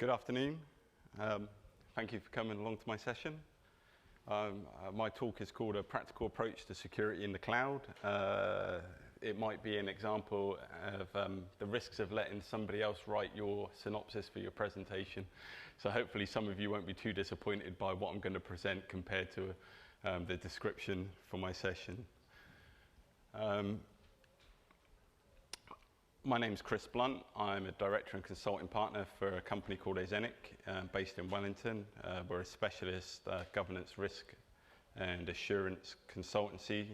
Good afternoon. Thank you for coming along to my session. My talk is called A Practical Approach to Security in the Cloud. It might be an example of the risks of letting somebody else write your synopsis for your presentation. So hopefully some of you won't be too disappointed by what I'm going to present compared to the description for my session. My name's Chris Blunt. I'm a director and consulting partner for a company called Azenic, based in Wellington. We're a specialist governance, risk and assurance consultancy.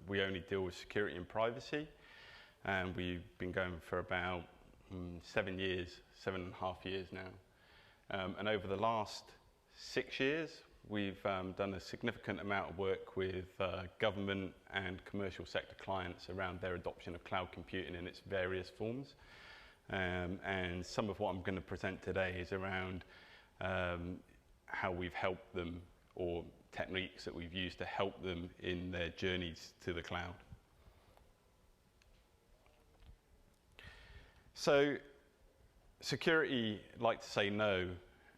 We only deal with security and privacy, and we've been going for about 7.5 years now. And over the last 6 years, we've done a significant amount of work with government and commercial sector clients around their adoption of cloud computing in its various forms. And some of what I'm going to present today is around how we've helped them, or techniques that we've used to help them in their journeys to the cloud. So security like to say no.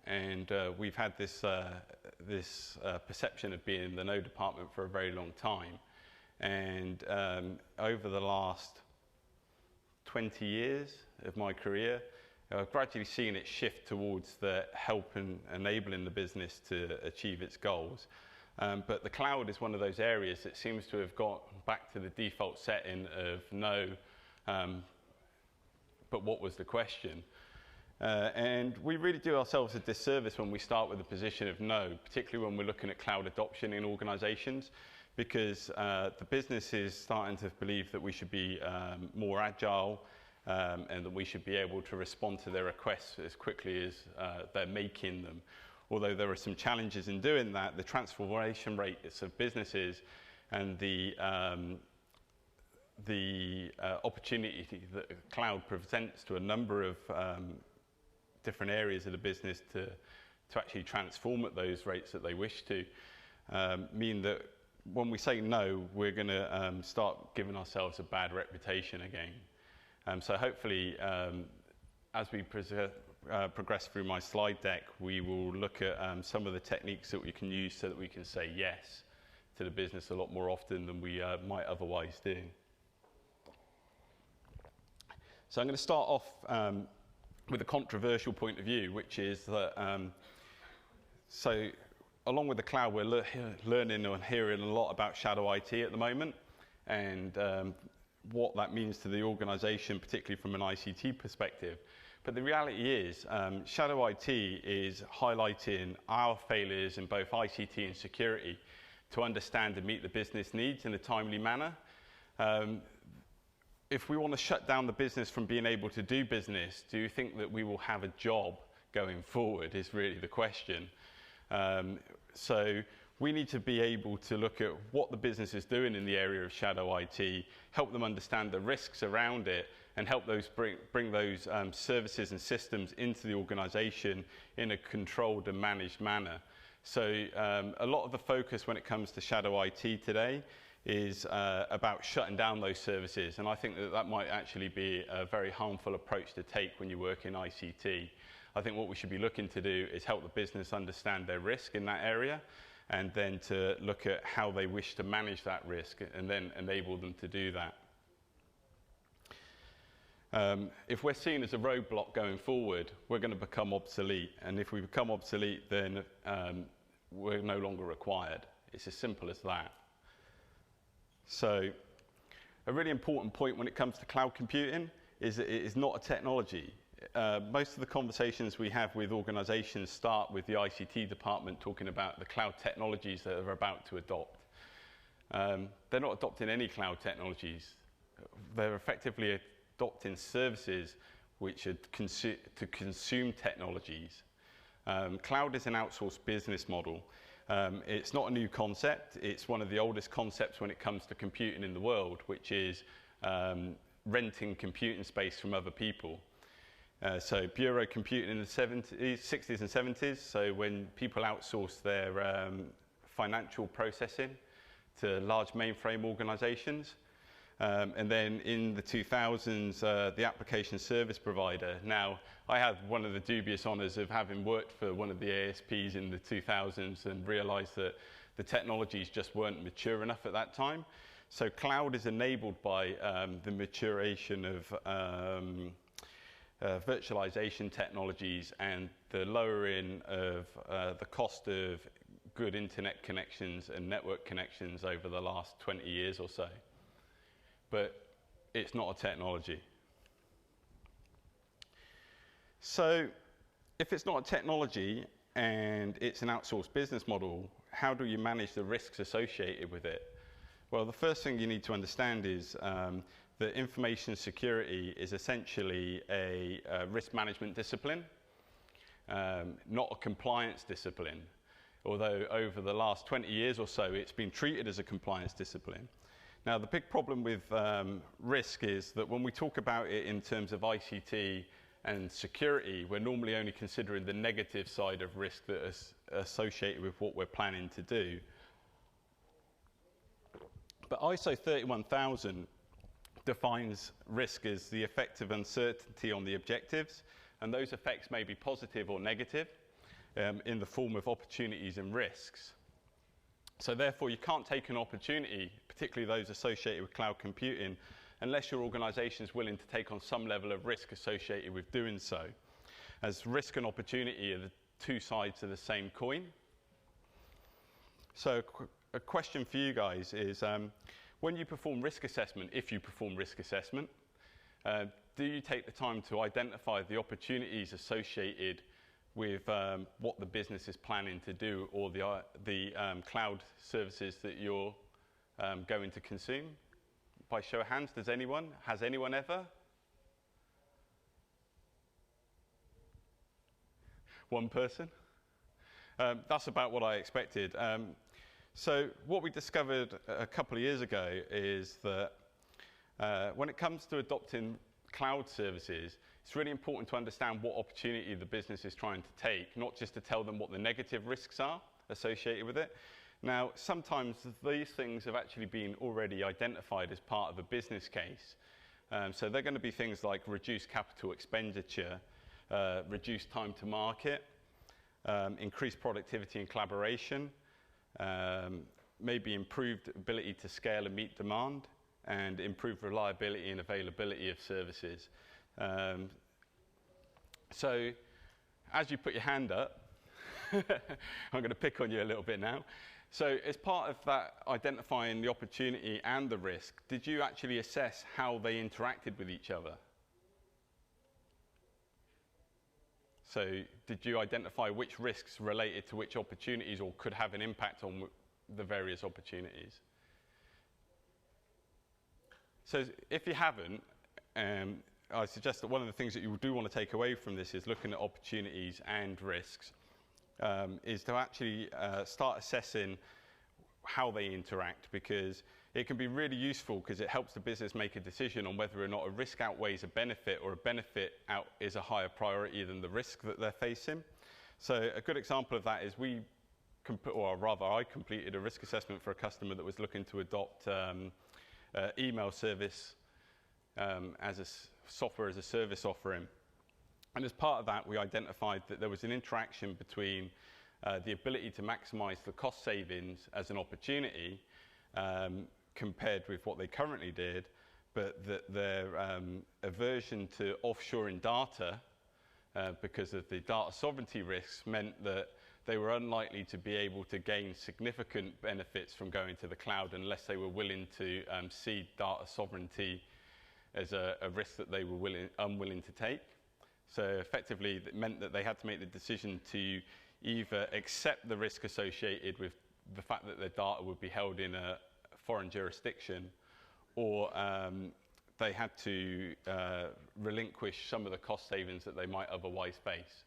And we've had this perception of being the no department for a very long time. And over the last 20 years of my career, I've gradually seen it shift towards the help and enabling the business to achieve its goals. But the cloud is one of those areas that seems to have got back to the default setting of no, but what was the question? And we really do ourselves a disservice when we start with a position of no, particularly when we're looking at cloud adoption in organizations, because the business is starting to believe that we should be more agile and that we should be able to respond to their requests as quickly as they're making them. Although there are some challenges in doing that, the transformation rates of businesses and the opportunity that cloud presents to a number of different areas of the business to actually transform at those rates that they wish to, mean that when we say no, we're going to start giving ourselves a bad reputation again. So hopefully, as we progress through my slide deck, we will look at some of the techniques that we can use so that we can say yes to the business a lot more often than we might otherwise do. So I'm going to start off with a controversial point of view, which is that, so along with the cloud, we're learning and hearing a lot about shadow IT at the moment, and what that means to the organization, particularly from an ICT perspective. But the reality is, shadow IT is highlighting our failures in both ICT and security to understand and meet the business needs in a timely manner. If we want to shut down the business from being able to do business, do you think that we will have a job going forward is really the question. So we need to be able to look at what the business is doing in the area of shadow IT, help them understand the risks around it, and help those bring those services and systems into the organization in a controlled and managed manner. So a lot of the focus when it comes to shadow IT today is about shutting down those services, and I think that that might actually be a very harmful approach to take when you work in ICT. I think what we should be looking to do is help the business understand their risk in that area, and then to look at how they wish to manage that risk, and then enable them to do that. If we're seen as a roadblock going forward, we're going to become obsolete, and if we become obsolete, then we're no longer required. It's as simple as that. So a really important point when it comes to cloud computing is that it is not a technology. Most of the conversations we have with organizations start with the ICT department talking about the cloud technologies that they're about to adopt. They're not adopting any cloud technologies. They're effectively adopting services which are to consume technologies. Cloud is an outsourced business model. It's not a new concept. It's one of the oldest concepts when it comes to computing in the world, which is renting computing space from other people. So bureau computing in the 60s and 70s, so when people outsourced their financial processing to large mainframe organizations, And then in the 2000s, the application service provider. Now, I had one of the dubious honours of having worked for one of the ASPs in the 2000s and realised that the technologies just weren't mature enough at that time. So cloud is enabled by the maturation of virtualization technologies and the lowering of the cost of good internet connections and network connections over the last 20 years or so. But it's not a technology. So if it's not a technology and it's an outsourced business model, how do you manage the risks associated with it? Well, the first thing you need to understand is that information security is essentially a risk management discipline, not a compliance discipline. Although over the last 20 years or so, it's been treated as a compliance discipline. Now, the big problem with risk is that when we talk about it in terms of ICT and security, we're normally only considering the negative side of risk that is associated with what we're planning to do. But ISO 31000 defines risk as the effect of uncertainty on the objectives, and those effects may be positive or negative in the form of opportunities and risks. So therefore, you can't take an opportunity, particularly those associated with cloud computing, unless your organization is willing to take on some level of risk associated with doing so, as risk and opportunity are the two sides of the same coin. So a question for you guys is, when you perform risk assessment, if you perform risk assessment, do you take the time to identify the opportunities associated with what the business is planning to do, or the cloud services that you're going to consume? By show of hands, does anyone? Has anyone ever? One person? That's about what I expected. So what we discovered a couple of years ago is that when it comes to adopting cloud services, it's really important to understand what opportunity the business is trying to take, not just to tell them what the negative risks are associated with it. Now, sometimes these things have actually been already identified as part of a business case. So they're going to be things like reduced capital expenditure, reduced time to market, increased productivity and collaboration, maybe improved ability to scale and meet demand, and improved reliability and availability of services. So as you put your hand up, I'm going to pick on you a little bit now. So as part of that identifying the opportunity and the risk, did you actually assess how they interacted with each other? So did you identify which risks related to which opportunities or could have an impact on the various opportunities? So if you haven't, I suggest that one of the things that you do want to take away from this is looking at opportunities and risks, is to actually start assessing how they interact, because it can be really useful because it helps the business make a decision on whether or not a risk outweighs a benefit, or a benefit is a higher priority than the risk that they're facing. So a good example of that is I completed a risk assessment for a customer that was looking to adopt email service as a software as a service offering. And as part of that, we identified that there was an interaction between the ability to maximize the cost savings as an opportunity compared with what they currently did, but that their aversion to offshoring data because of the data sovereignty risks meant that they were unlikely to be able to gain significant benefits from going to the cloud unless they were willing to cede data sovereignty as a risk that they were unwilling to take. So effectively, it meant that they had to make the decision to either accept the risk associated with the fact that their data would be held in a foreign jurisdiction, or they had to relinquish some of the cost savings that they might otherwise face.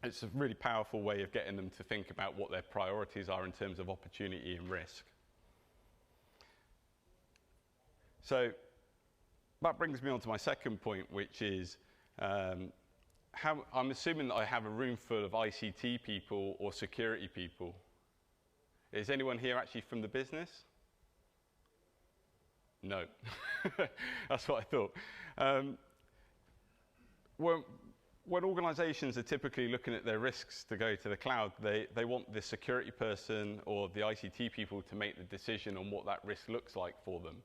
It's a really powerful way of getting them to think about what their priorities are in terms of opportunity and risk. So that brings me on to my second point, which is I'm assuming that I have a room full of ICT people or security people. Is anyone here actually from the business? No. That's what I thought. When organizations are typically looking at their risks to go to the cloud, they want the security person or the ICT people to make the decision on what that risk looks like for them.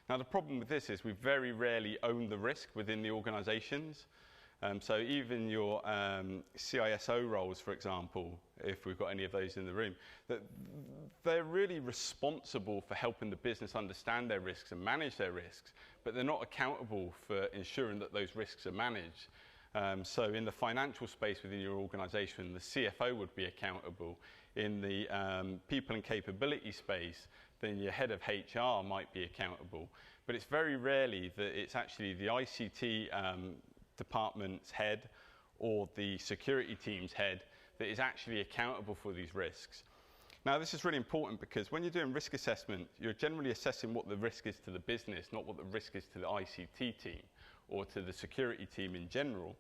Now, the problem with this is we very rarely own the risk within the organizations. So even your CISO roles, for example, if we've got any of those in the room, they're really responsible for helping the business understand their risks and manage their risks, but they're not accountable for ensuring that those risks are managed. So in the financial space within your organization, the CFO would be accountable. In the people and capability space, then your head of HR might be accountable. But it's very rarely that it's actually the ICT department's head or the security team's head that is actually accountable for these risks. Now, this is really important because when you're doing risk assessment, you're generally assessing what the risk is to the business, not what the risk is to the ICT team or to the security team in general.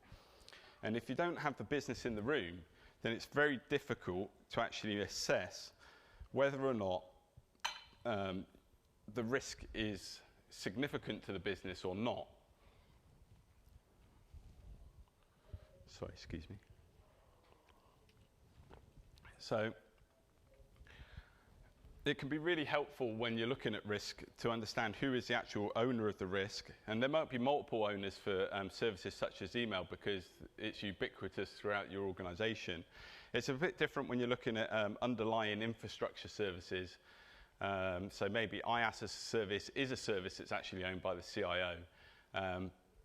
And if you don't have the business in the room, then it's very difficult to actually assess whether or not the risk is significant to the business or not. Sorry, excuse me. So it can be really helpful when you're looking at risk to understand who is the actual owner of the risk. And there might be multiple owners for services such as email because it's ubiquitous throughout your organization. It's a bit different when you're looking at underlying infrastructure services. So maybe IaaS as a service is a service that's actually owned by the CIO.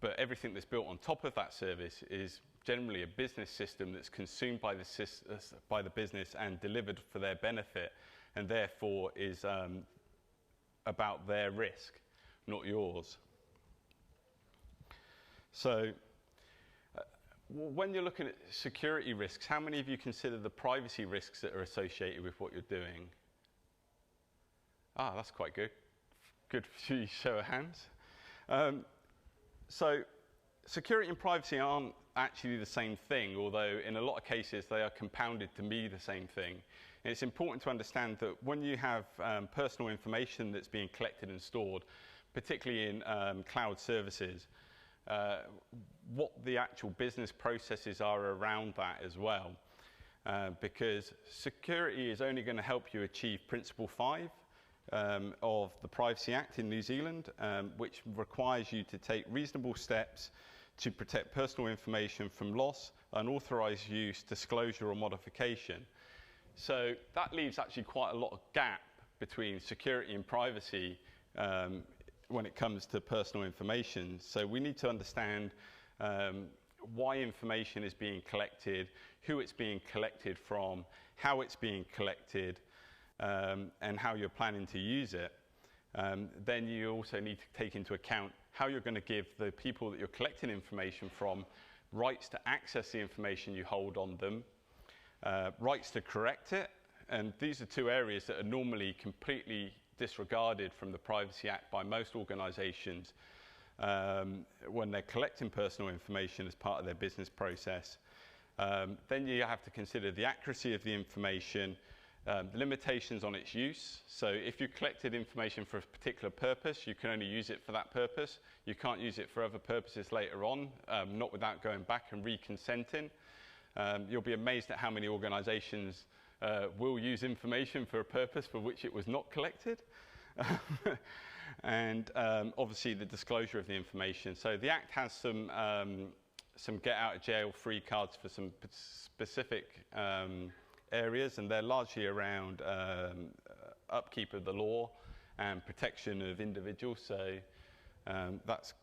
But everything that's built on top of that service is generally a business system that's consumed by the business and delivered for their benefit, and therefore is about their risk, not yours. So when you're looking at security risks, how many of you consider the privacy risks that are associated with what you're doing? Ah, that's quite good. Good for you, show of hands. So security and privacy aren't actually the same thing, although in a lot of cases they are compounded to be the same thing. And it's important to understand that when you have personal information that's being collected and stored, particularly in cloud services, what the actual business processes are around that as well. Because security is only going to help you achieve Principle 5 of the Privacy Act in New Zealand, which requires you to take reasonable steps to protect personal information from loss, unauthorized use, disclosure or modification. So that leaves actually quite a lot of gap between security and privacy when it comes to personal information. So we need to understand why information is being collected, who it's being collected from, how it's being collected, and how you're planning to use it. Then you also need to take into account how you're going to give the people that you're collecting information from rights to access the information you hold on them, rights to correct it, and these are two areas that are normally completely disregarded from the Privacy Act by most organizations when they're collecting personal information as part of their business process. Then you have to consider the accuracy of the information, the limitations on its use. So if you collected information for a particular purpose, you can only use it for that purpose. You can't use it for other purposes later on, not without going back and reconsenting. You'll be amazed at how many organizations will use information for a purpose for which it was not collected. And obviously the disclosure of the information. So the Act has some get out of jail free cards for some specific areas, and they're largely around upkeep of the law and protection of individuals. So that's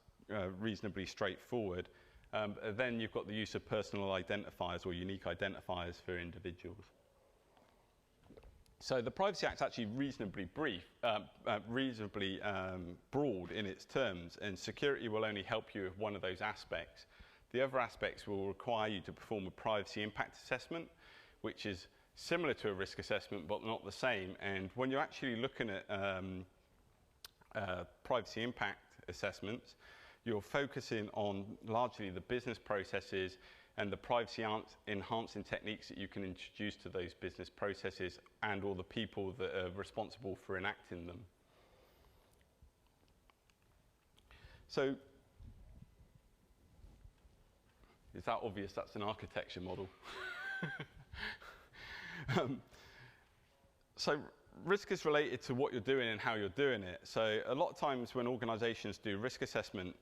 reasonably straightforward. Then you've got the use of personal identifiers or unique identifiers for individuals. So the Privacy Act is actually reasonably broad in its terms, and security will only help you with one of those aspects. The other aspects will require you to perform a privacy impact assessment, which is similar to a risk assessment but not the same. And when you're actually looking at privacy impact assessments, you're focusing on largely the business processes and the privacy enhancing techniques that you can introduce to those business processes and all the people that are responsible for enacting them. So is that obvious? That's an architecture model. So risk is related to what you're doing and how you're doing it. So a lot of times when organizations do risk assessment,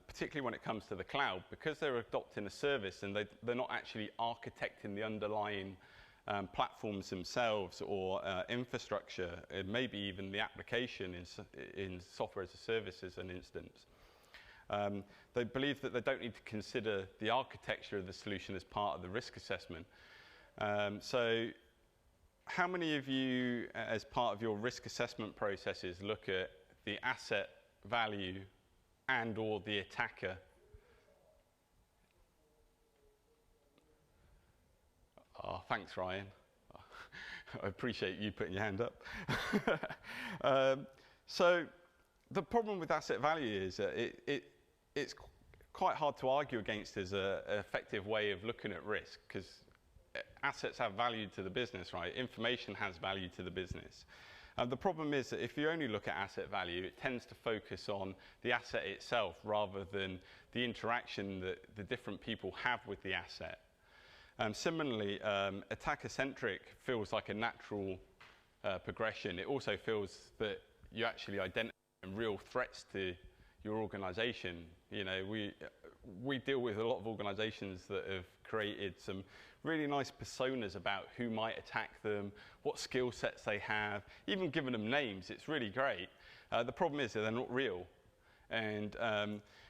particularly when it comes to the cloud, because they're adopting a service and they're not actually architecting the underlying platforms themselves or infrastructure, and maybe even the application in software as a service as an instance. They believe that they don't need to consider the architecture of the solution as part of the risk assessment. So how many of you, as part of your risk assessment processes, look at the asset value and or the attacker? Oh, thanks, Ryan. I appreciate you putting your hand up. So the problem with asset value is that it's quite hard to argue against as an effective way of looking at risk, because assets have value to the business, right? Information has value to the business. The problem is that if you only look at asset value, it tends to focus on the asset itself rather than the interaction that the different people have with the asset. Similarly, attacker-centric feels like a natural progression. It also feels that you actually identify real threats to your organization. You know, we deal with a lot of organizations that have created some really nice personas about who might attack them, what skill sets they have, even giving them names. It's really great. The problem is that they're not real. And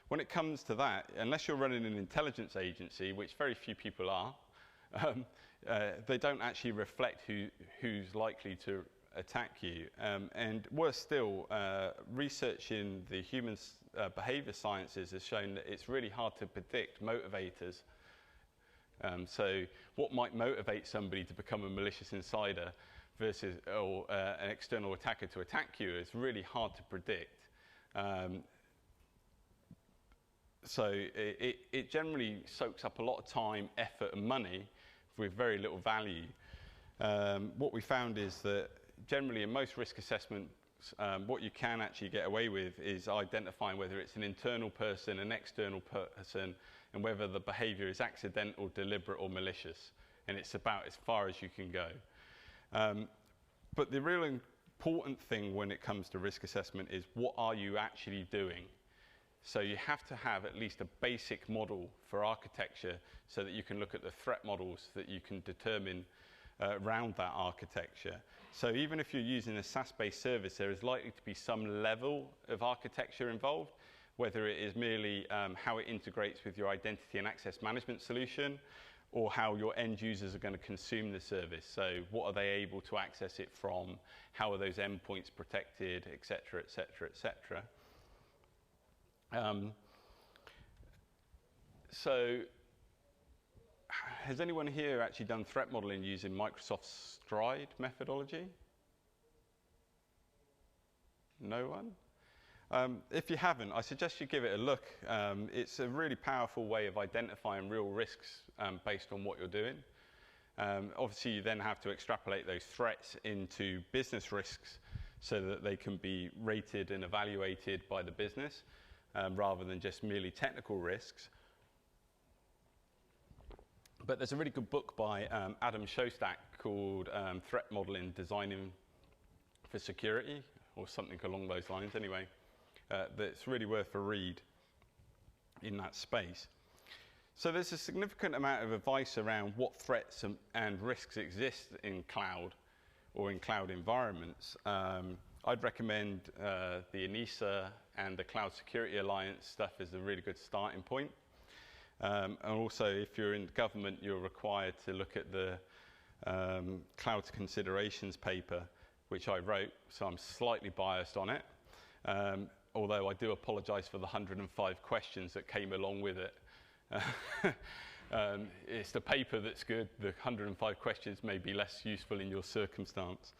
when it comes to that, unless you're running an intelligence agency, which very few people are, they don't actually reflect who's likely to attack you. And worse still, research in the human behavior sciences has shown that it's really hard to predict motivators. So what might motivate somebody to become a malicious insider versus an external attacker to attack you is really hard to predict. So it generally soaks up a lot of time, effort and money with very little value. What we found is that generally in most risk assessments, what you can actually get away with is identifying whether it's an internal person, an external person, and whether the behavior is accidental, deliberate or malicious. And it's about as far as you can go. But the real important thing when it comes to risk assessment is what are you actually doing? So you have to have at least a basic model for architecture so that you can look at the threat models that you can determine around that architecture. So even if you're using a SaaS-based service, there is likely to be some level of architecture involved, whether it is merely how it integrates with your identity and access management solution, or how your end users are going to consume the service. So what are they able to access it from? How are those endpoints protected, et cetera, et cetera, et cetera. So has anyone here actually done threat modeling using Microsoft's Stride methodology? No one? If you haven't, I suggest you give it a look. It's a really powerful way of identifying real risks based on what you're doing. Obviously, you then have to extrapolate those threats into business risks so that they can be rated and evaluated by the business rather than just merely technical risks. But there's a really good book by Adam Shostak called Threat Modeling, Designing for Security, or something along those lines anyway, that's really worth a read in that space. So there's a significant amount of advice around what threats and risks exist in cloud or in cloud environments. I'd recommend the ENISA and the Cloud Security Alliance stuff as a really good starting point. And also, if you're in government, you're required to look at the Cloud Considerations paper, which I wrote, so I'm slightly biased on it. Although I do apologize for the 105 questions that came along with it. It's the paper that's good. The 105 questions may be less useful in your circumstance.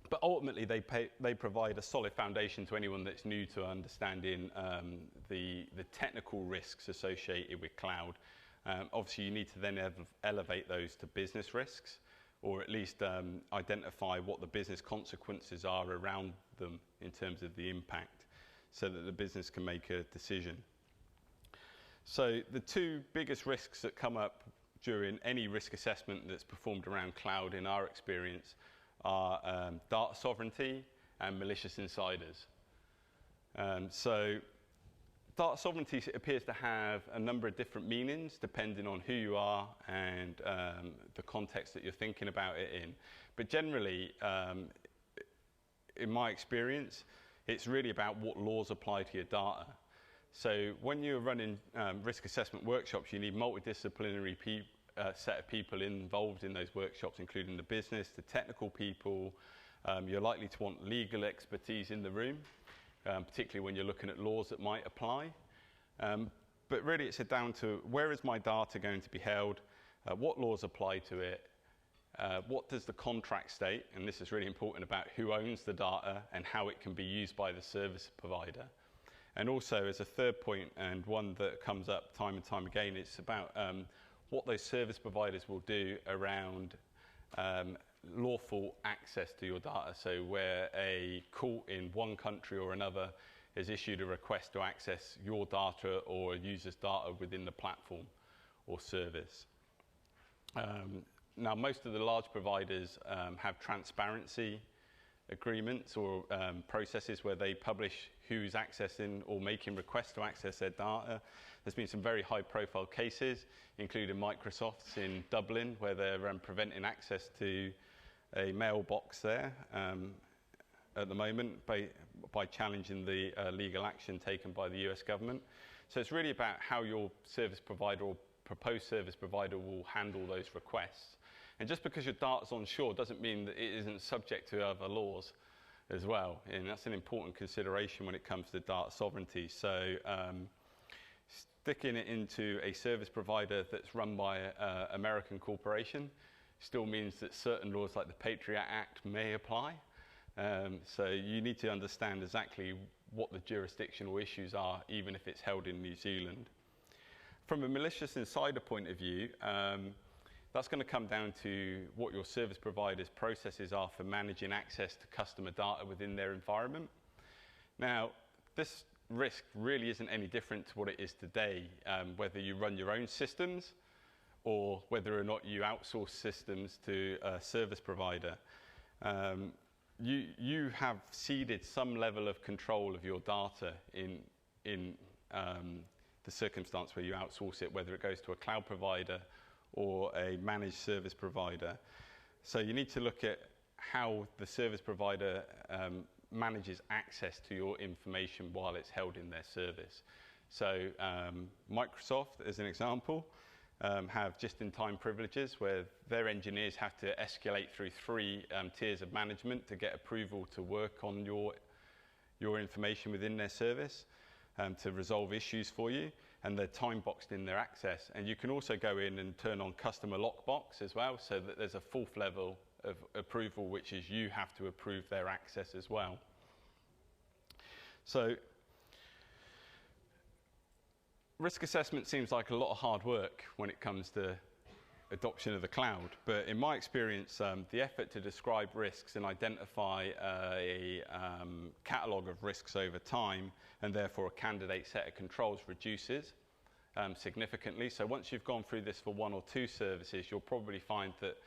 But ultimately, they provide a solid foundation to anyone that's new to understanding the technical risks associated with cloud. Obviously, you need to then elevate those to business risks or at least identify what the business consequences are around them in terms of the impact, so that the business can make a decision. So the two biggest risks that come up during any risk assessment that's performed around cloud in our experience are data sovereignty and malicious insiders. So data sovereignty appears to have a number of different meanings depending on who you are and the context that you're thinking about it in. But generally, in my experience, it's really about what laws apply to your data. So when you're running risk assessment workshops, you need multidisciplinary set of people involved in those workshops, including the business, the technical people. You're likely to want legal expertise in the room, particularly when you're looking at laws that might apply. But really it's down to where is my data going to be held, what laws apply to it, what does the contract state, and this is really important, about who owns the data and how it can be used by the service provider. And also, as a third point, and one that comes up time and time again, it's about what those service providers will do around lawful access to your data. So where a court in one country or another has issued a request to access your data or a user's data within the platform or service. Now, most of the large providers have transparency agreements or processes where they publish who's accessing or making requests to access their data. There's been some very high-profile cases, including Microsoft's in Dublin, where they're preventing access to a mailbox there at the moment by challenging the legal action taken by the US government. So it's really about how your service provider or proposed service provider will handle those requests. And just because your data's onshore doesn't mean that it isn't subject to other laws as well. And that's an important consideration when it comes to data sovereignty. So sticking it into a service provider that's run by an American corporation still means that certain laws like the Patriot Act may apply. So you need to understand exactly what the jurisdictional issues are, even if it's held in New Zealand. From a malicious insider point of view, that's going to come down to what your service provider's processes are for managing access to customer data within their environment. Now, this risk really isn't any different to what it is today, whether you run your own systems or whether or not you outsource systems to a service provider. You have ceded some level of control of your data in the circumstance where you outsource it, whether it goes to a cloud provider or a managed service provider. So you need to look at how the service provider manages access to your information while it's held in their service. So Microsoft, as an example, have just-in-time privileges where their engineers have to escalate through 3 tiers of management to get approval to work on your information within their service, to resolve issues for you, and they're time-boxed in their access. And you can also go in and turn on customer lockbox as well, so that there's a 4th level of approval, which is you have to approve their access as well. So risk assessment seems like a lot of hard work when it comes to adoption of the cloud, but in my experience, the effort to describe risks and identify a catalogue of risks over time, and therefore a candidate set of controls, reduces significantly. So once you've gone through this for 1 or 2 services, you'll probably find that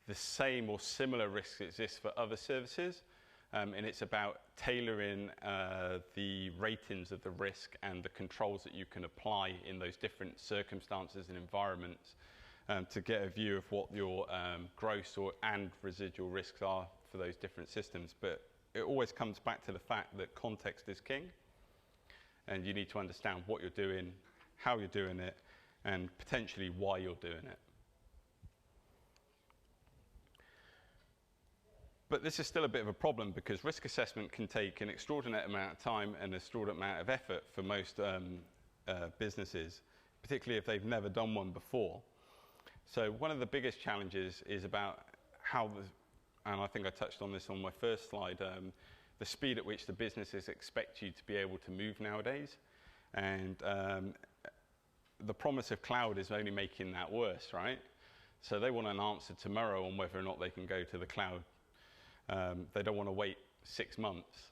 the same or similar risks exist for other services, and it's about tailoring the ratings of the risk and the controls that you can apply in those different circumstances and environments to get a view of what your gross and residual risks are for those different systems. But it always comes back to the fact that context is king, and you need to understand what you're doing, how you're doing it, and potentially why you're doing it. But this is still a bit of a problem, because risk assessment can take an extraordinary amount of time and an extraordinary amount of effort for most businesses, particularly if they've never done one before. So one of the biggest challenges is about how, and I think I touched on this on my first slide, the speed at which the businesses expect you to be able to move nowadays. And the promise of cloud is only making that worse, right? So they want an answer tomorrow on whether or not they can go to the cloud. They don't want to wait 6 months,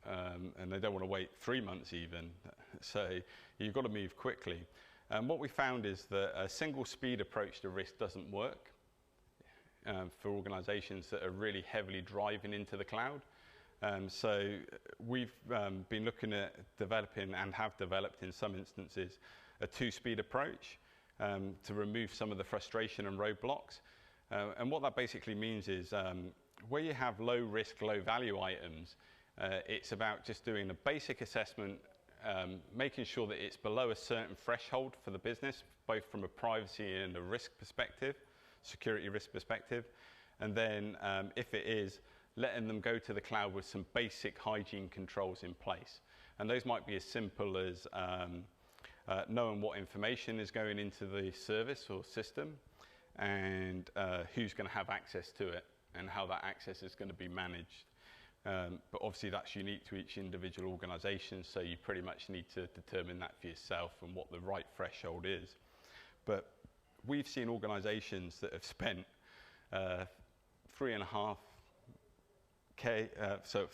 and they don't want to wait 3 months even. So you've got to move quickly. And what we found is that a single speed approach to risk doesn't work for organizations that are really heavily driving into the cloud. So we've been looking at developing, and have developed in some instances, a 2-speed approach to remove some of the frustration and roadblocks. And what that basically means is where you have low risk, low value items, it's about just doing a basic assessment, making sure that it's below a certain threshold for the business, both from a privacy and a risk perspective, security risk perspective. And then if it is, letting them go to the cloud with some basic hygiene controls in place. And those might be as simple as knowing what information is going into the service or system, and who's going to have access to it, and how that access is going to be managed. But obviously that's unique to each individual organisation, so you pretty much need to determine that for yourself and what the right threshold is. But we've seen organisations that have spent 3.5K, so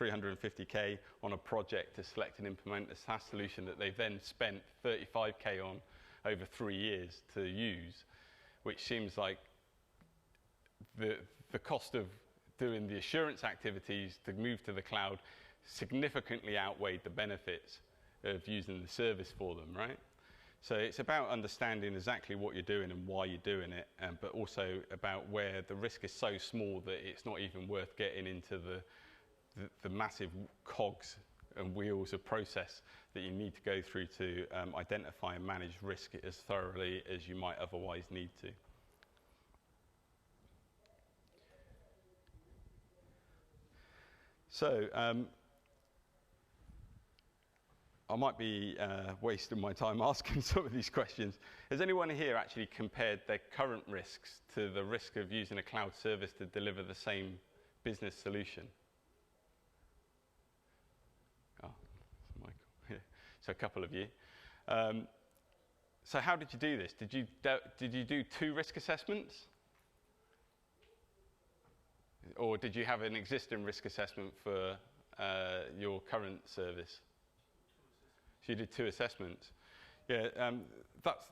350K on a project to select and implement a SaaS solution that they've then spent 35K on over 3 years to use, which seems like the cost of doing the assurance activities to move to the cloud significantly outweighed the benefits of using the service for them, right? So it's about understanding exactly what you're doing and why you're doing it, but also about where the risk is so small that it's not even worth getting into the massive cogs and wheels of process that you need to go through to identify and manage risk as thoroughly as you might otherwise need to. So I might be wasting my time asking some of these questions. Has anyone here actually compared their current risks to the risk of using a cloud service to deliver the same business solution? Oh, Michael. Yeah. So a couple of you. So how did you do this? Did you do 2 risk assessments? Or did you have an existing risk assessment for your current service? So you did 2 assessments. Yeah,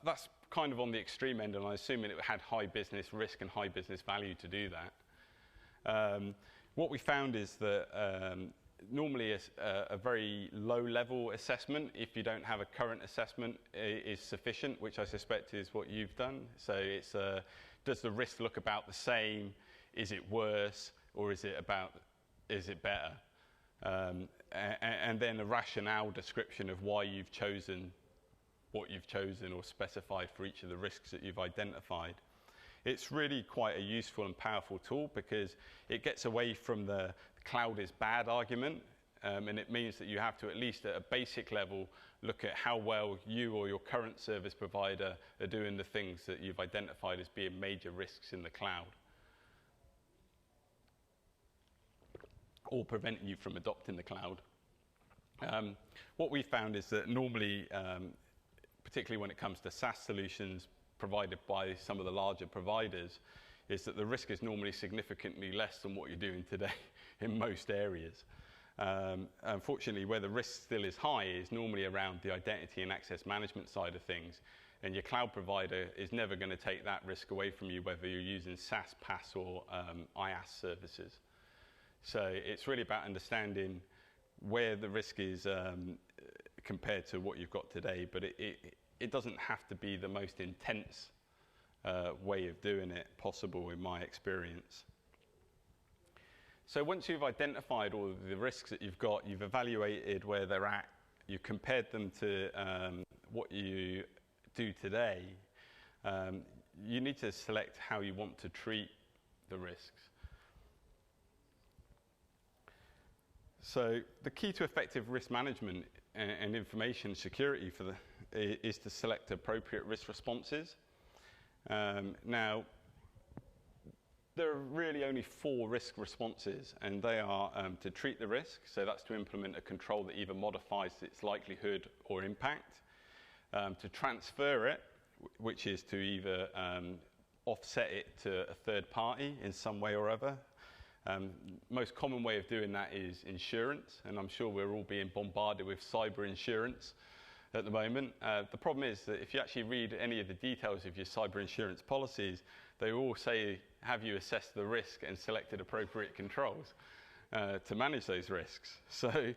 that's kind of on the extreme end, and I assume it had high business risk and high business value to do that. What we found is that normally a very low-level assessment, if you don't have a current assessment, is sufficient, which I suspect is what you've done. So it's does the risk look about the same? Is it worse, or is it better? And then a rationale description of why you've chosen what you've chosen or specified for each of the risks that you've identified. It's really quite a useful and powerful tool because it gets away from the cloud is bad argument, and it means that you have to, at least at a basic level, look at how well you or your current service provider are doing the things that you've identified as being major risks in the cloud, or preventing you from adopting the cloud. What we found is that normally, particularly when it comes to SaaS solutions provided by some of the larger providers, is that the risk is normally significantly less than what you're doing today in most areas. Unfortunately, where the risk still is high is normally around the identity and access management side of things, and your cloud provider is never going to take that risk away from you, whether you're using SaaS, PaaS, or IaaS services. So it's really about understanding where the risk is compared to what you've got today, but it doesn't have to be the most intense way of doing it possible in my experience. So once you've identified all of the risks that you've got, you've evaluated where they're at, you've compared them to what you do today, you need to select how you want to treat the risks. So the key to effective risk management and information security is to select appropriate risk responses. Now, there are really only 4 risk responses, and they are to treat the risk, so that's to implement a control that either modifies its likelihood or impact, to transfer it, which is to either offset it to a third party in some way or other. Most common way of doing that is insurance, and I'm sure we're all being bombarded with cyber insurance at the moment. The problem is that if you actually read any of the details of your cyber insurance policies, they all say, have you assessed the risk and selected appropriate controls to manage those risks? So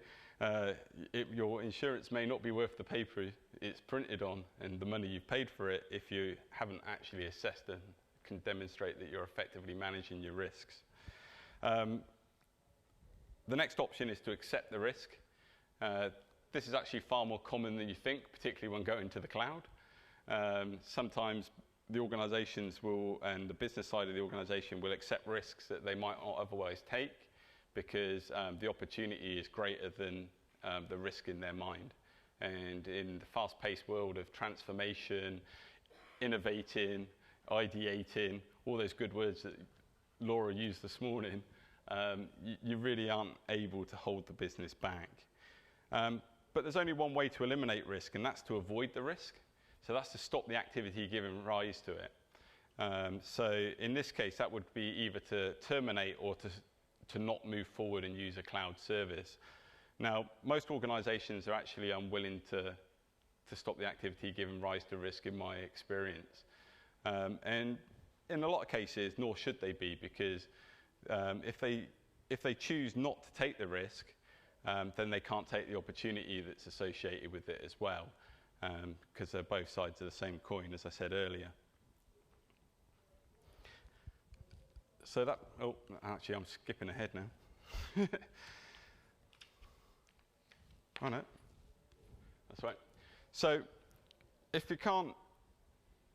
your insurance may not be worth the paper it's printed on and the money you've paid for it if you haven't actually assessed and can demonstrate that you're effectively managing your risks. The next option is to accept the risk. This is actually far more common than you think, particularly when going to the cloud. Sometimes the organizations will, and the business side of the organization will accept risks that they might not otherwise take because the opportunity is greater than the risk in their mind. And in the fast-paced world of transformation, innovating, ideating, all those good words that Laura used this morning, you really aren't able to hold the business back. But there's only one way to eliminate risk, and that's to avoid the risk. So that's to stop the activity giving rise to it. So in this case, that would be either to terminate or to not move forward and use a cloud service. Now, most organizations are actually unwilling to stop the activity giving rise to risk, in my experience. And in a lot of cases, nor should they be, because if they choose not to take the risk, then they can't take the opportunity that's associated with it as well, because they're both sides of the same coin, as I said earlier. So that, oh, actually I'm skipping ahead now. Oh no, that's right. So if you can't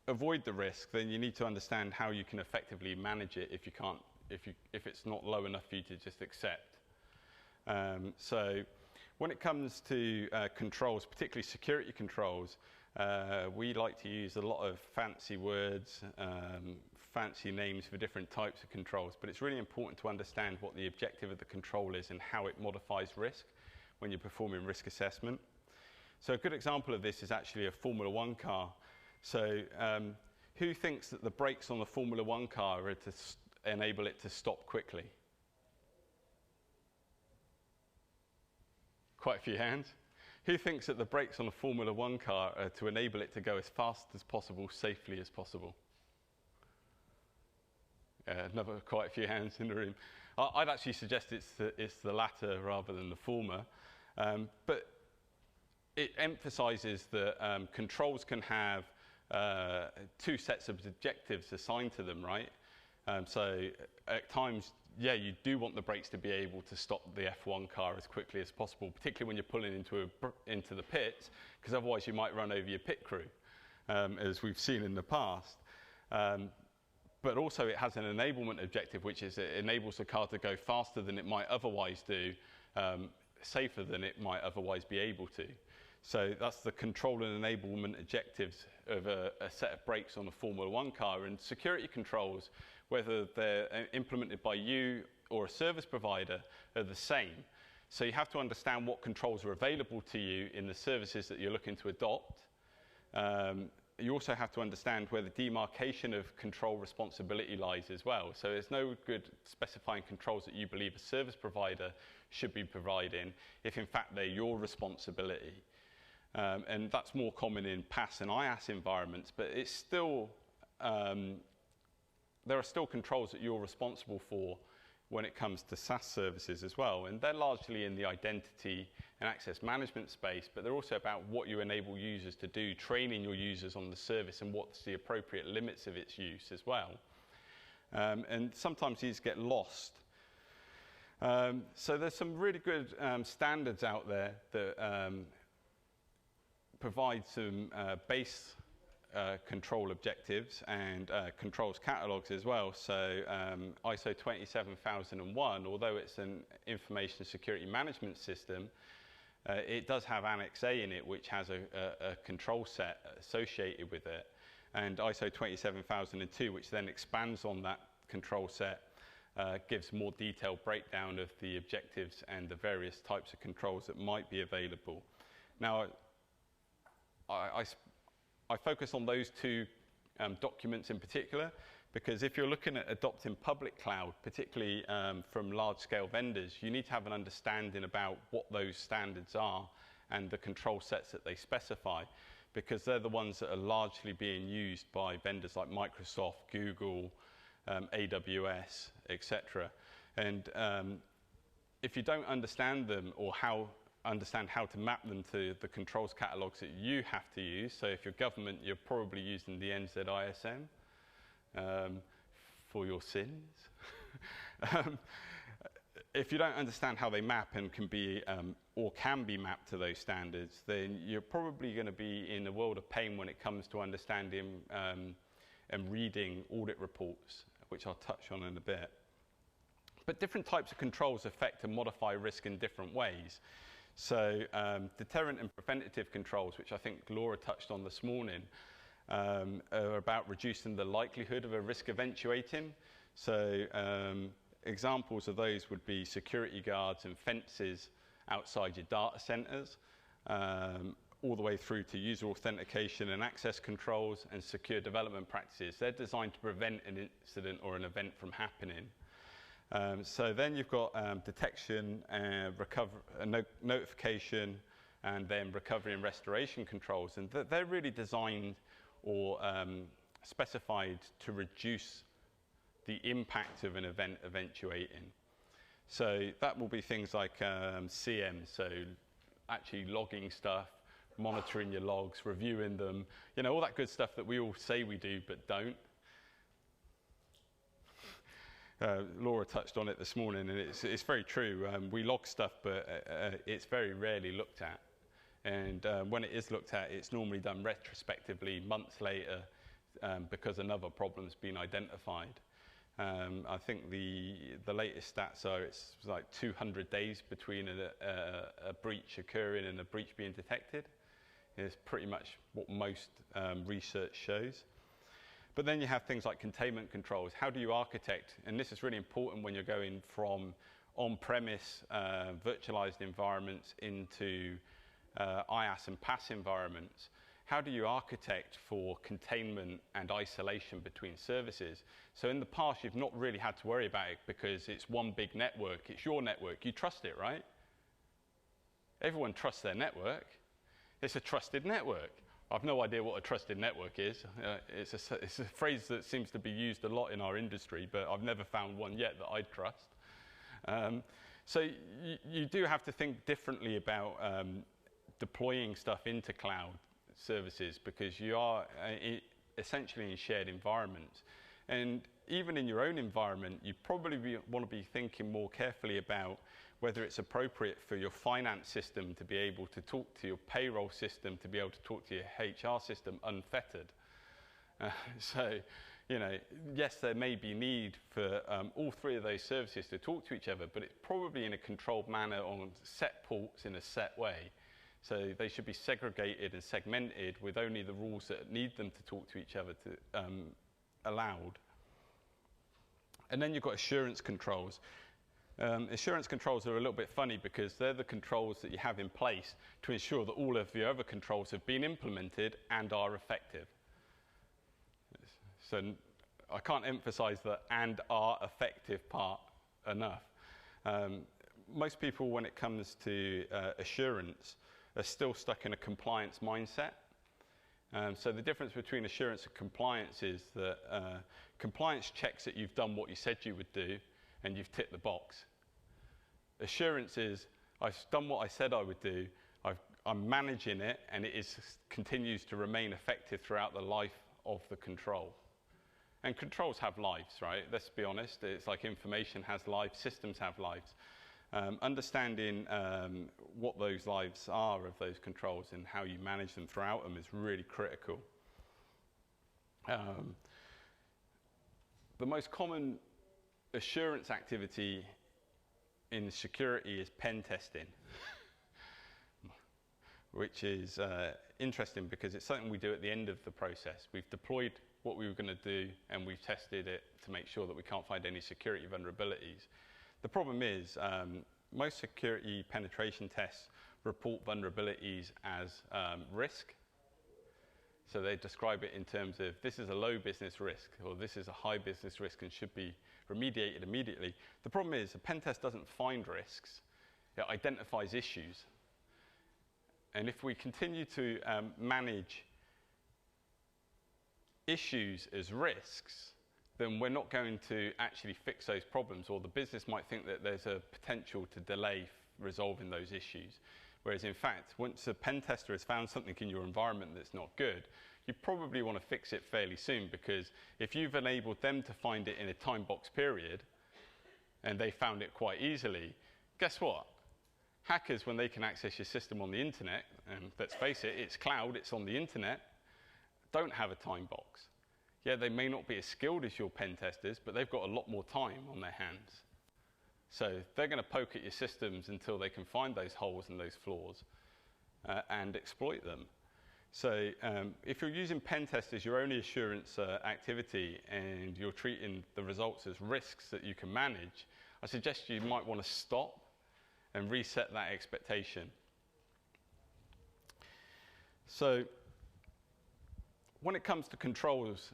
avoid the risk, then you need to understand how you can effectively manage it if it's not low enough for you to just accept. So when it comes to controls, particularly security controls, we like to use a lot of fancy words, fancy names for different types of controls, but it's really important to understand what the objective of the control is and how it modifies risk when you're performing risk assessment. So a good example of this is actually a Formula One car. So who thinks that the brakes on the Formula One car are to enable it to stop quickly? Quite a few hands. Who thinks that the brakes on a Formula One car are to enable it to go as fast as possible, safely as possible? Another quite a few hands in the room. I'd actually suggest it's the latter rather than the former. But it emphasizes that controls can have two sets of objectives assigned to them, right? So at times, yeah, you do want the brakes to be able to stop the F1 car as quickly as possible, particularly when you're pulling into the pits, because otherwise you might run over your pit crew, as we've seen in the past. But also it has an enablement objective, which is it enables the car to go faster than it might otherwise do, safer than it might otherwise be able to. So that's the control and enablement objectives of a set of brakes on a Formula One car. And security controls, whether they're implemented by you or a service provider, are the same. So you have to understand what controls are available to you in the services that you're looking to adopt. You also have to understand where the demarcation of control responsibility lies as well. So there's no good specifying controls that you believe a service provider should be providing if in fact they're your responsibility. And that's more common in PaaS and IaaS environments, but it's still, there are still controls that you're responsible for when it comes to SaaS services as well. And they're largely in the identity and access management space, but they're also about what you enable users to do, training your users on the service and what's the appropriate limits of its use as well. And sometimes these get lost. So there's some really good standards out there that provide some base control objectives and controls catalogs as well. So ISO 27001, although it's an information security management system, it does have Annex A in it, which has a control set associated with it. And ISO 27002, which then expands on that control set, gives more detailed breakdown of the objectives and the various types of controls that might be available. Now, I focus on those two documents in particular Because if you're looking at adopting public cloud, particularly from large-scale vendors, you need to have an understanding about what those standards are and the control sets that they specify, because they're the ones that are largely being used by vendors like Microsoft, Google, AWS, etc. And if you don't understand them or understand how to map them to the controls catalogs that you have to use, so if you're government, you're probably using the NZISM for your sins. If you don't understand how they map and can be mapped to those standards, then you're probably going to be in a world of pain when it comes to understanding and reading audit reports, which I'll touch on in a bit. But different types of controls affect and modify risk in different ways. So deterrent and preventative controls, which I think Laura touched on this morning, are about reducing the likelihood of a risk eventuating. So examples of those would be security guards and fences outside your data centers, all the way through to user authentication and access controls and secure development practices. They're designed to prevent an incident or an event from happening. So then you've got detection, notification, and then recovery and restoration controls. And they're really designed or specified to reduce the impact of an event eventuating. So that will be things like CM, so actually logging stuff, monitoring your logs, reviewing them, you know, all that good stuff that we all say we do but don't. Laura touched on it this morning, and it's very true. We log stuff, but it's very rarely looked at. And when it is looked at, it's normally done retrospectively, months later, because another problem's been identified. I think the latest stats are it's like 200 days between a breach occurring and a breach being detected. It's pretty much what most research shows. But then you have things like containment controls. How do you architect? And this is really important when you're going from on-premise virtualized environments into IaaS and PaaS environments. How do you architect for containment and isolation between services? So in the past, you've not really had to worry about it because it's one big network. It's your network. You trust it, right? Everyone trusts their network. It's a trusted network. I've no idea what a trusted network is. It's a phrase that seems to be used a lot in our industry, but I've never found one yet that I trust. So you do have to think differently about deploying stuff into cloud services because you are essentially in shared environments. And even in your own environment, you probably want to be thinking more carefully about whether it's appropriate for your finance system to be able to talk to your payroll system, to be able to talk to your HR system unfettered. So, you know, yes, there may be need for all three of those services to talk to each other, but it's probably in a controlled manner on set ports in a set way. So they should be segregated and segmented with only the rules that need them to talk to each other allowed. And then you've got assurance controls. Assurance controls are a little bit funny because they're the controls that you have in place to ensure that all of the other controls have been implemented and are effective. So I can't emphasize the and are effective part enough. Most people, when it comes to assurance, are still stuck in a compliance mindset. So the difference between assurance and compliance is that compliance checks that you've done what you said you would do and you've ticked the box. Assurance is, I've done what I said I would do, I'm managing it, and it continues to remain effective throughout the life of the control. And controls have lives, right? Let's be honest. It's like information has lives, systems have lives. Understanding what those lives are of those controls and how you manage them throughout them is really critical. The most common assurance activity in security is pen testing, which is interesting because it's something we do at the end of the process. We've deployed what we were going to do and we've tested it to make sure that we can't find any security vulnerabilities. The problem is most security penetration tests report vulnerabilities as risk. So they describe it in terms of this is a low business risk, or this is a high business risk and should be remediated immediately. The problem is a pen test doesn't find risks, it identifies issues. And if we continue to manage issues as risks, then we're not going to actually fix those problems, or the business might think that there's a potential to delay resolving those issues. Whereas in fact, once a pen tester has found something in your environment that's not good, you probably want to fix it fairly soon, because if you've enabled them to find it in a time box period, and they found it quite easily, guess what? Hackers, when they can access your system on the internet, and let's face it, it's cloud, it's on the internet, don't have a time box. Yeah, they may not be as skilled as your pen testers, but they've got a lot more time on their hands. So they're going to poke at your systems until they can find those holes and those flaws and exploit them. So if you're using pen test as your only assurance activity and you're treating the results as risks that you can manage, I suggest you might want to stop and reset that expectation. So when it comes to controls,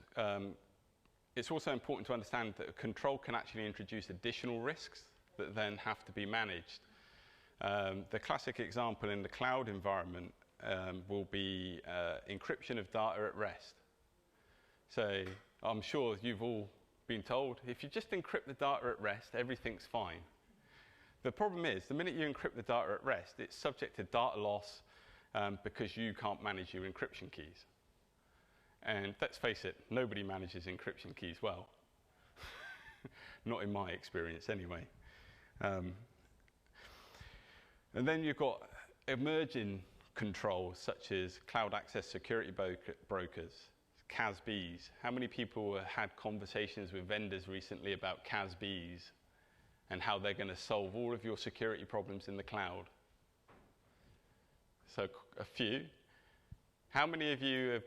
it's also important to understand that a control can actually introduce additional risks that then have to be managed. The classic example in the cloud environment will be encryption of data at rest. So I'm sure you've all been told, if you just encrypt the data at rest, everything's fine. The problem is, the minute you encrypt the data at rest, it's subject to data loss because you can't manage your encryption keys. And let's face it, nobody manages encryption keys well. Not in my experience, anyway. And then you've got emerging controls, such as cloud access security brokers, CASBs. How many people had conversations with vendors recently about CASBs and how they're going to solve all of your security problems in the cloud? So a few. How many of you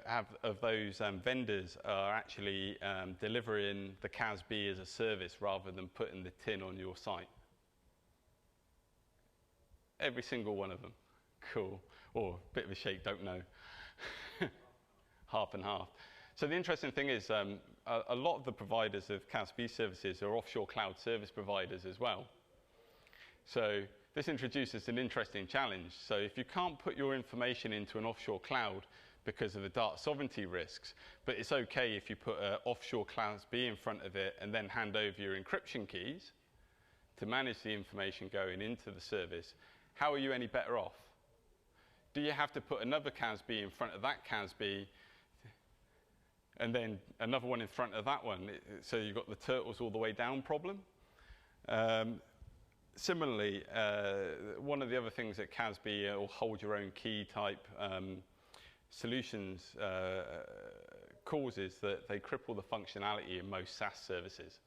have of those vendors are actually delivering the CASB as a service rather than putting the tin on your site? Every single one of them. Cool. Or a bit of a shake, don't know. Half and half. So the interesting thing is a lot of the providers of CASB services are offshore cloud service providers as well. So this introduces an interesting challenge. So if you can't put your information into an offshore cloud because of the data sovereignty risks, but it's okay if you put an offshore CASB in front of it and then hand over your encryption keys to manage the information going into the service, how are you any better off? Do you have to put another CASB in front of that CASB and then another one in front of that one? So you've got the turtles all the way down problem. Similarly, one of the other things that CASB or hold your own key type solutions causes that they cripple the functionality in most SaaS services.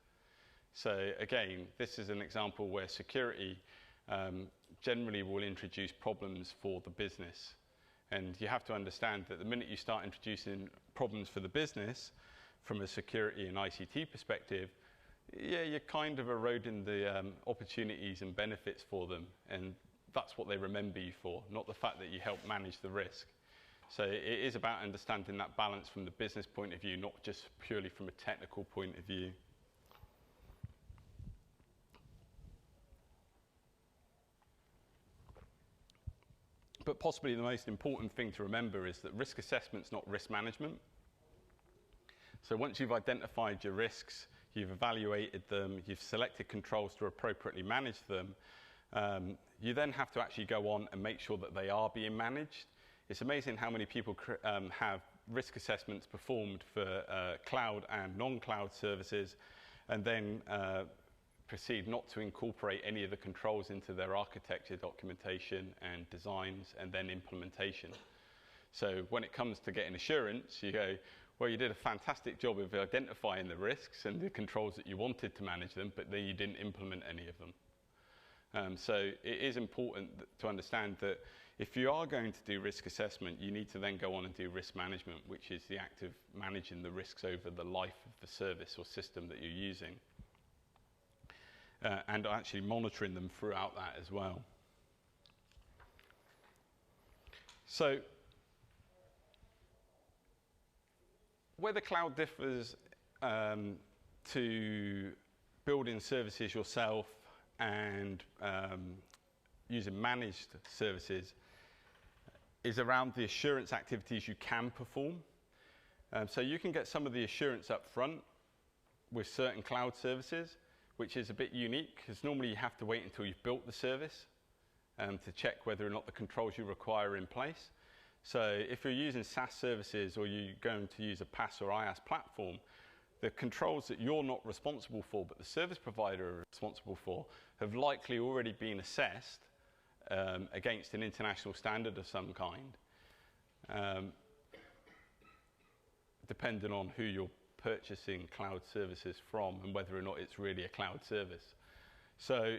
So again, this is an example where security generally will introduce problems for the business. And you have to understand that the minute you start introducing problems for the business from a security and ICT perspective, yeah, you're kind of eroding the opportunities and benefits for them. And that's what they remember you for, not the fact that you help manage the risk. So it is about understanding that balance from the business point of view, not just purely from a technical point of view. But possibly the most important thing to remember is that risk assessment's not risk management. So once you've identified your risks, you've evaluated them, you've selected controls to appropriately manage them, you then have to actually go on and make sure that they are being managed. It's amazing how many people have risk assessments performed for cloud and non-cloud services and then proceed not to incorporate any of the controls into their architecture documentation and designs and then implementation. So when it comes to getting assurance, you go, well, you did a fantastic job of identifying the risks and the controls that you wanted to manage them, but then you didn't implement any of them. So it is important to understand that if you are going to do risk assessment, you need to then go on and do risk management, which is the act of managing the risks over the life of the service or system that you're using. And actually monitoring them throughout that as well. where the cloud differs to building services yourself and using managed services is around the assurance activities you can perform. So you can get some of the assurance up front with certain cloud services, which is a bit unique, because normally you have to wait until you've built the service to check whether or not the controls you require are in place. So if you're using SaaS services or you're going to use a PaaS or IaaS platform, the controls that you're not responsible for, but the service provider are responsible for, have likely already been assessed against an international standard of some kind, depending on who you're purchasing cloud services from and whether or not it's really a cloud service. So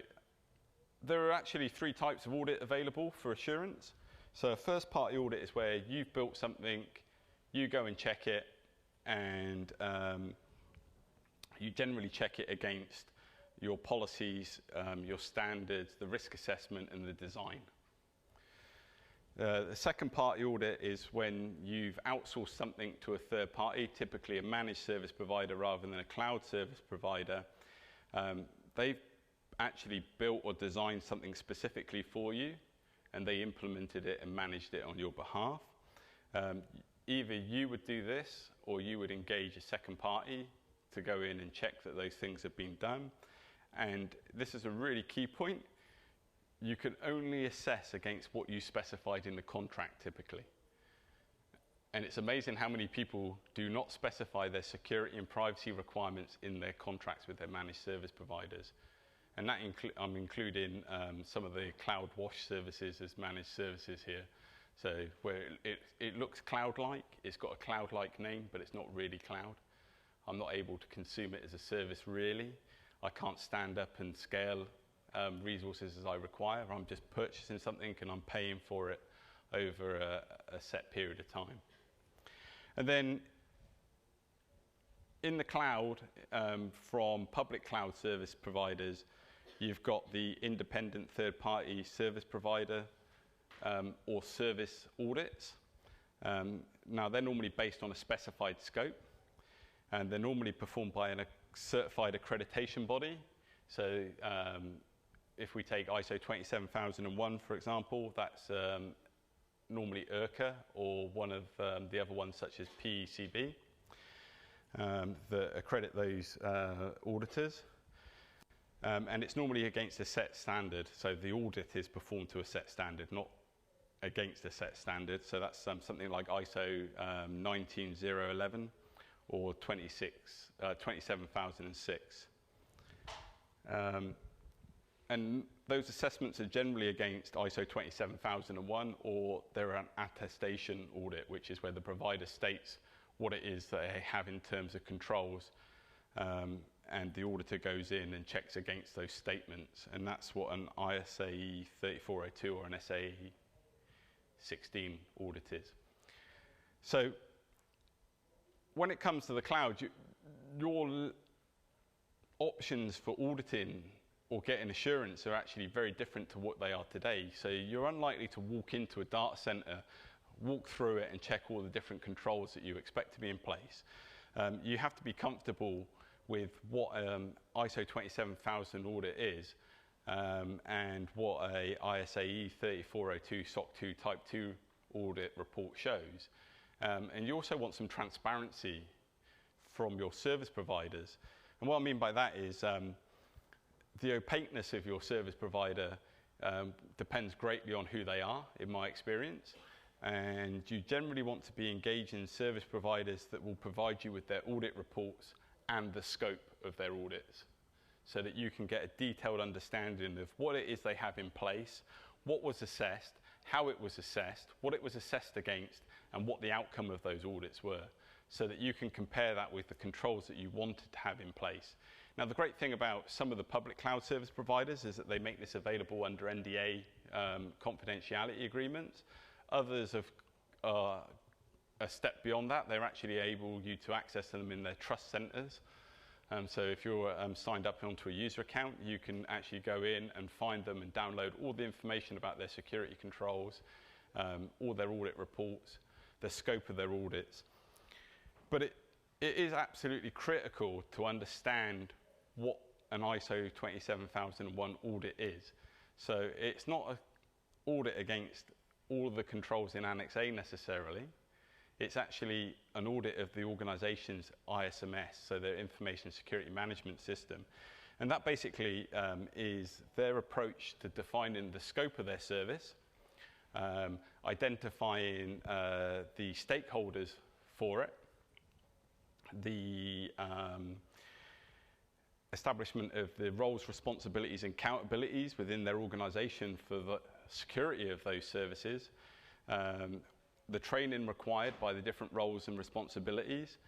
there are actually 3 types of audit available for assurance. So a first-party audit is where you've built something, you go and check it, and you generally check it against your policies, your standards, the risk assessment, and the design. The second-party audit is when you've outsourced something to a third party, typically a managed service provider rather than a cloud service provider. They've actually built or designed something specifically for you, and they implemented it and managed it on your behalf. Either you would do this, or you would engage a second party to go in and check that those things have been done. And this is a really key point. You can only assess against what you specified in the contract typically. And it's amazing how many people do not specify their security and privacy requirements in their contracts with their managed service providers. And that I'm including some of the cloud wash services as managed services here. So where it looks cloud-like, it's got a cloud-like name, but it's not really cloud. I'm not able to consume it as a service really. I can't stand up and scale resources as I require. I'm just purchasing something and I'm paying for it over a set period of time. And then in the cloud, from public cloud service providers, you've got the independent third-party service provider or service audits. Now, they're normally based on a specified scope, and they're normally performed by a certified accreditation body. So if we take ISO 27001, for example, that's normally IRCA or one of the other ones such as PECB that accredit those auditors. And it's normally against a set standard. So the audit is performed to a set standard, not against a set standard. So that's something like ISO 19011 or 27006. And those assessments are generally against ISO 27001, or they're an attestation audit, which is where the provider states what it is that they have in terms of controls, and the auditor goes in and checks against those statements. And that's what an ISAE 3402 or an SAE 16 audit is. So when it comes to the cloud, your options for auditing or getting assurance are actually very different to what they are today. So you're unlikely to walk into a data center, walk through it and check all the different controls that you expect to be in place. You have to be comfortable with what ISO 27000 audit is and what a ISAE 3402 SOC 2 Type 2 audit report shows. And you also want some transparency from your service providers. And what I mean by that is the opaqueness of your service provider depends greatly on who they are, in my experience. And you generally want to be engaging service providers that will provide you with their audit reports and the scope of their audits, so that you can get a detailed understanding of what it is they have in place, what was assessed, how it was assessed, what it was assessed against, and what the outcome of those audits were, so that you can compare that with the controls that you wanted to have in place. Now, the great thing about some of the public cloud service providers is that they make this available under NDA confidentiality agreements. Others have a step beyond that. They're actually able you to access them in their trust centers. So if you're signed up onto a user account, you can actually go in and find them and download all the information about their security controls, all their audit reports, the scope of their audits. But it is absolutely critical to understand what an ISO 27001 audit is. So it's not an audit against all of the controls in Annex A necessarily. It's actually an audit of the organization's ISMS, so their Information Security Management System. And that basically is their approach to defining the scope of their service, identifying the stakeholders for it, the establishment of the roles, responsibilities and accountabilities within their organization for the security of those services, the training required by the different roles and responsibilities,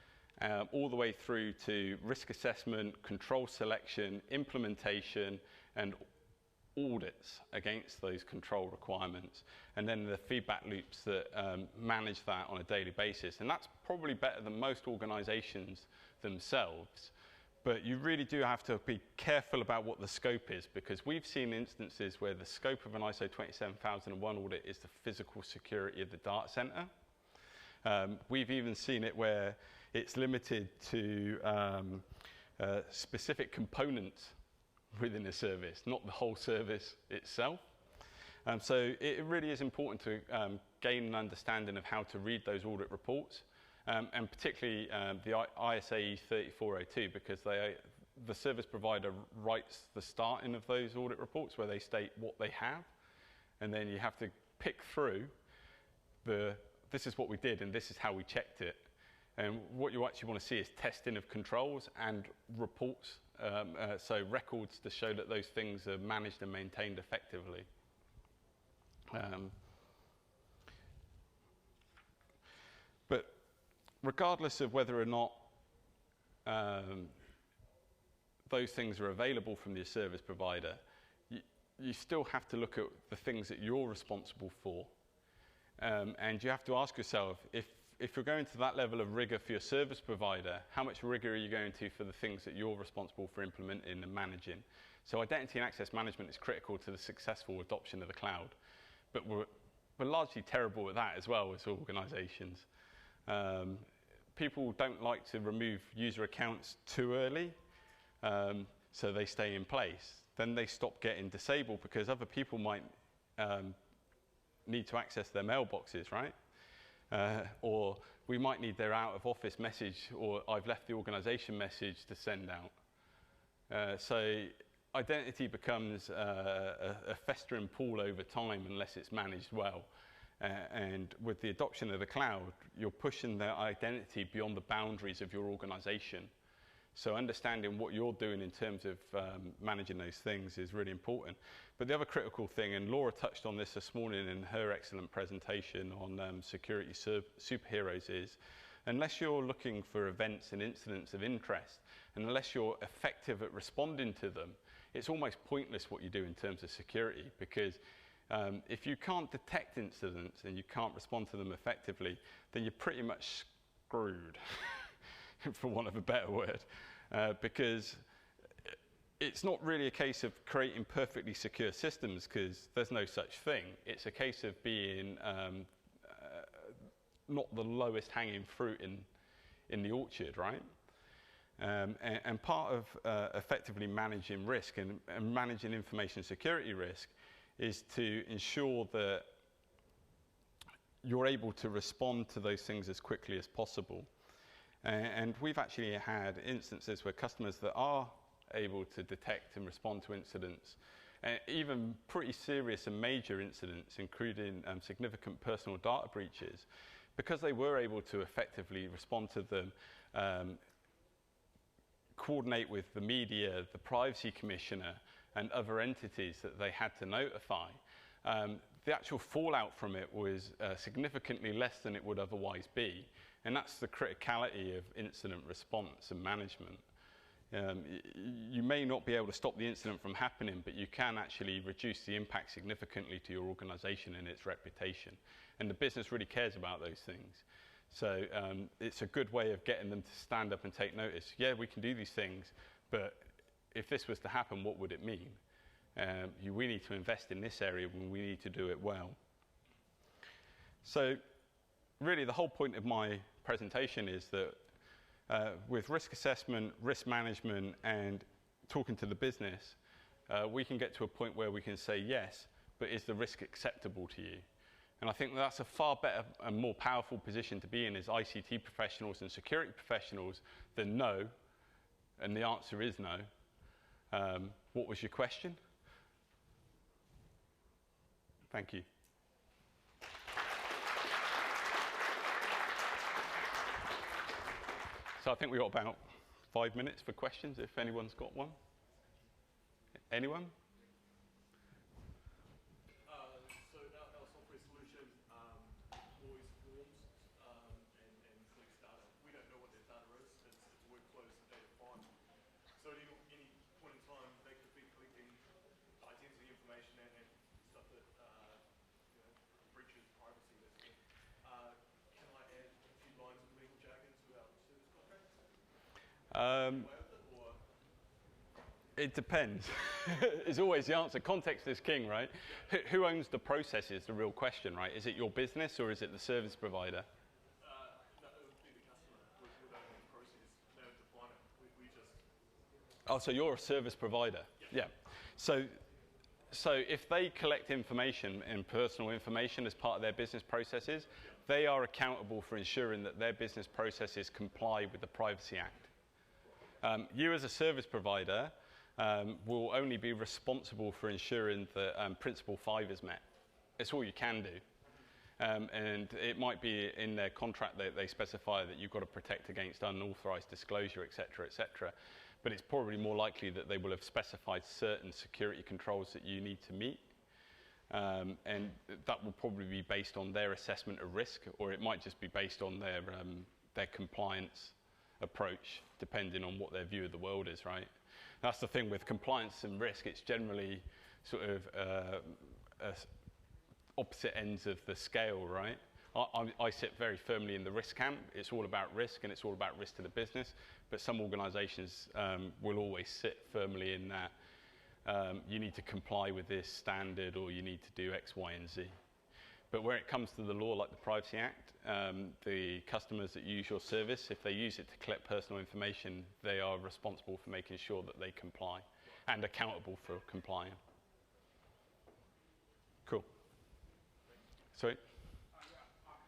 all the way through to risk assessment, control selection, implementation, and audits against those control requirements, and then the feedback loops that manage that on a daily basis. And that's probably better than most organizations themselves. But you really do have to be careful about what the scope is, because we've seen instances where the scope of an ISO 27001 audit is the physical security of the data center. We've even seen it where it's limited to specific components within a service, not the whole service itself. So it really is important to gain an understanding of how to read those audit reports. And particularly the ISAE 3402, because the service provider writes the starting of those audit reports where they state what they have, and then you have to pick through this is what we did and this is how we checked it. And what you actually want to see is testing of controls and reports, so records to show that those things are managed and maintained effectively. But regardless of whether or not those things are available from your service provider, you still have to look at the things that you're responsible for. And you have to ask yourself, if you're going to that level of rigor for your service provider, how much rigor are you going to for the things that you're responsible for implementing and managing? So identity and access management is critical to the successful adoption of the cloud. But we're largely terrible at that as well as organizations. People don't like to remove user accounts too early, so they stay in place. Then they stop getting disabled because other people might need to access their mailboxes, right? Or we might need their out-of-office message, or I've left the organization message to send out. So identity becomes a festering pool over time unless it's managed well. And with the adoption of the cloud, you're pushing their identity beyond the boundaries of your organization. So understanding what you're doing in terms of managing those things is really important. But the other critical thing, and Laura touched on this morning in her excellent presentation on security superheroes, is unless you're looking for events and incidents of interest, and unless you're effective at responding to them, it's almost pointless what you do in terms of security, because if you can't detect incidents and you can't respond to them effectively, then you're pretty much screwed, for want of a better word, because it's not really a case of creating perfectly secure systems, because there's no such thing. It's a case of being not the lowest hanging fruit in the orchard, right? And part of effectively managing risk and managing information security risk is to ensure that you're able to respond to those things as quickly as possible. And we've actually had instances where customers that are able to detect and respond to incidents, even pretty serious and major incidents, including significant personal data breaches, because they were able to effectively respond to them, coordinate with the media, the privacy commissioner, and other entities that they had to notify. The actual fallout from it was significantly less than it would otherwise be. And that's the criticality of incident response and management. You may not be able to stop the incident from happening, but you can actually reduce the impact significantly to your organization and its reputation. And the business really cares about those things. So it's a good way of getting them to stand up and take notice. Yeah, we can do these things, but if this was to happen, what would it mean? We need to invest in this area when we need to do it well. So really the whole point of my presentation is that With risk assessment, risk management, and talking to the business, we can get to a point where we can say yes, but is the risk acceptable to you? And I think that's a far better and more powerful position to be in as ICT professionals and security professionals than no, and the answer is no. What was your question? Thank you. So I think we've got about 5 minutes for questions, if anyone's got one. Anyone? So our software solution employs forms and collects data. We don't know what that data is. It's workflows that they define. So at any point in time, they could be collecting identity information and stuff that breaches privacy. Can I add a few lines of legal jargon to our service contracts? It depends. Is always the answer. Context is king, right? Who owns the process is the real question, right? Is it your business or is it the service provider? No, it would be the customer would own the process. They would define it. We just... Oh, so you're a service provider? Yeah. So if they collect information and personal information as part of their business processes, they are accountable for ensuring that their business processes comply with the Privacy Act. You as a service provider will only be responsible for ensuring that Principle 5 is met. It's all you can do. And it might be in their contract that they specify that you've got to protect against unauthorized disclosure, et cetera, but it's probably more likely that they will have specified certain security controls that you need to meet. And that will probably be based on their assessment of risk, or it might just be based on their compliance approach, depending on what their view of the world is, right? That's the thing with compliance and risk. It's generally sort of opposite ends of the scale, right? I sit very firmly in the risk camp. It's all about risk, and it's all about risk to the business. But some organisations will always sit firmly in that you need to comply with this standard, or you need to do X, Y, and Z. But where it comes to the law, like the Privacy Act, the customers that use your service, if they use it to collect personal information, they are responsible for making sure that they comply and accountable for complying. Cool. Sorry? I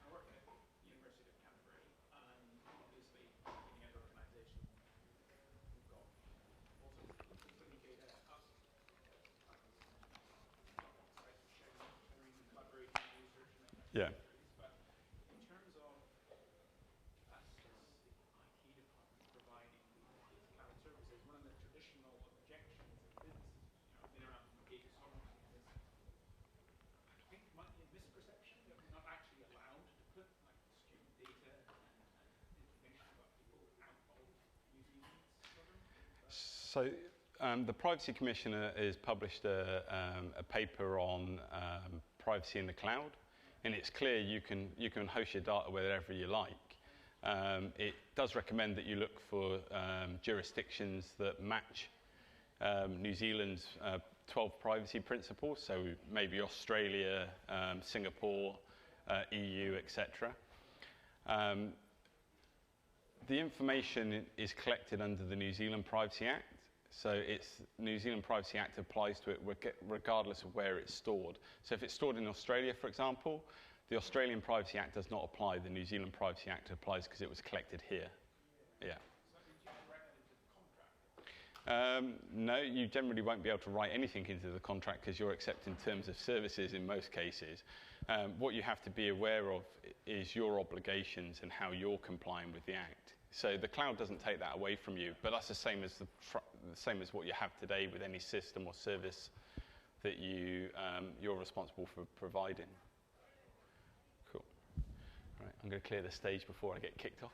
work at the University of Canterbury, and obviously, in any other organisation, we've got lots of study data, sharing, collaborating, research, Yeah. but in terms of us as the IT department providing these cloud services, one of the traditional objections in businesses, been around from the data sovereignty, is I think might be a misperception that we're not actually allowed to put like student data and information about people out of New Zealand's sovereignty. So the Privacy Commissioner has published a paper on privacy in the cloud, and it's clear you can host your data wherever you like. It does recommend that you look for jurisdictions that match New Zealand's 12 privacy principles, so maybe Australia, Singapore, EU, etc. The information is collected under the New Zealand Privacy Act, so New Zealand Privacy Act applies to it regardless of where it's stored. So if it's stored in Australia, for example, the Australian Privacy Act does not apply. The New Zealand Privacy Act applies because it was collected here. Yeah. No, you generally won't be able to write anything into the contract because you're accepting terms of services in most cases. What you have to be aware of is your obligations and how you're complying with the Act. So the cloud doesn't take that away from you, but that's the same as what you have today with any system or service that you're responsible for providing. Cool. All right, I'm going to clear the stage before I get kicked off.